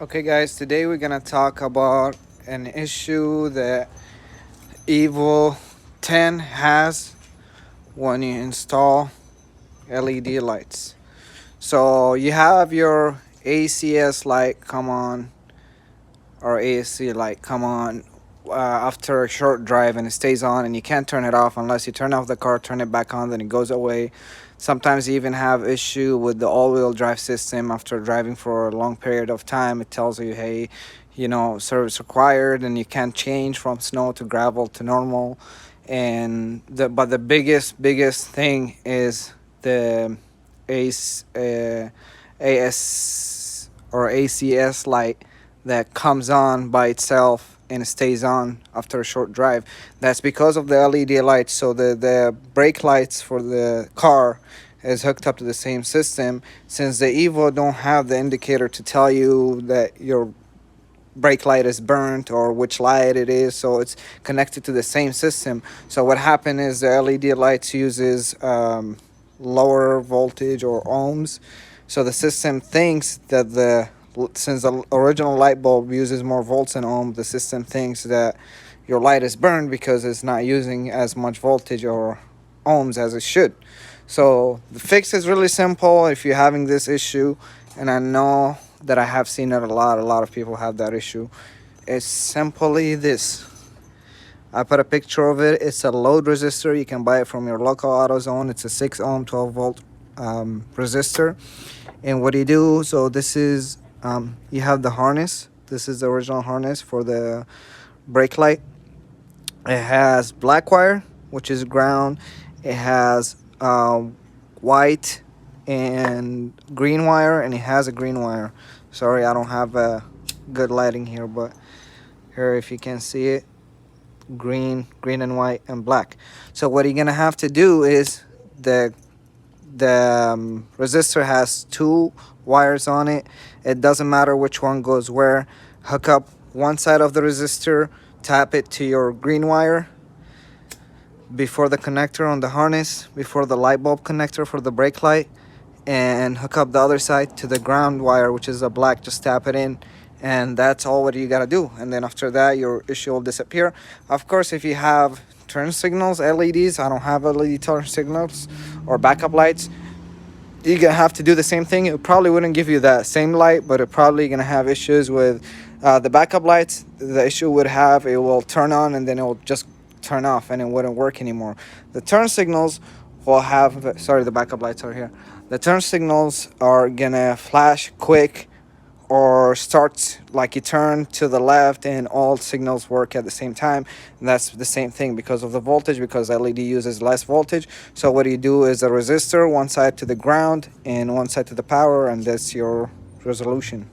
Okay guys, today we're gonna talk about an issue that Evo 10 has when you install LED lights. So you have your ACS light come on, or ASC light come on after a short drive, and it stays on, and you can't turn it off unless you turn off the car, turn it back on, then it goes away. Sometimes you even have issue with the all-wheel drive system. After driving for a long period of time, it tells you, hey, service required, and you can't change from snow to gravel to normal. But the biggest thing is the ACE, AS or ACS light that comes on by itself and stays on after a short drive. That's because of the LED lights. So the brake lights for the car is hooked up to the same system. Since the Evo don't have the indicator to tell you that your brake light is burnt or which light it is, so it's connected to the same system. So what happened is the LED lights uses lower voltage or ohms, so the system thinks that since the original light bulb uses more volts and ohms, the system thinks that your light is burned because it's not using as much voltage or ohms as it should. So the fix is really simple if you're having this issue, and I know that I have seen it a lot of people have that issue. It's simply this. I put a picture of it. It's a load resistor. You can buy it from your local AutoZone. It's a 6 ohm 12 volt resistor. And what you do, so this is you have the harness. This is the original harness for the brake light. It has black wire, which is ground. It has white and green wire, and it has a green wire. Sorry, I don't have a good lighting here, but here, if you can see it, green and white and black. So what you're gonna have to do is the resistor has two wires on it. It doesn't matter which one goes where. Hook up one side of the resistor, tap it to your green wire before the connector on the harness, before the light bulb connector for the brake light, and hook up the other side to the ground wire, which is a black. Just tap it in, and that's all what you gotta do. And then after that, your issue will disappear. Of course, if you have turn signals, LEDs, I don't have LED turn signals or backup lights, you're gonna have to do the same thing. It probably wouldn't give you that same light, but it probably gonna have issues with the backup lights. The issue would have, it will turn on and then it will just turn off and it wouldn't work anymore. The turn signals will have, sorry, the backup lights are here. The turn signals are gonna flash quick or start like you turn to the left and all signals work at the same time. And that's the same thing because of the voltage, because LED uses less voltage. So what you do is a resistor, one side to the ground and one side to the power, and that's your resolution.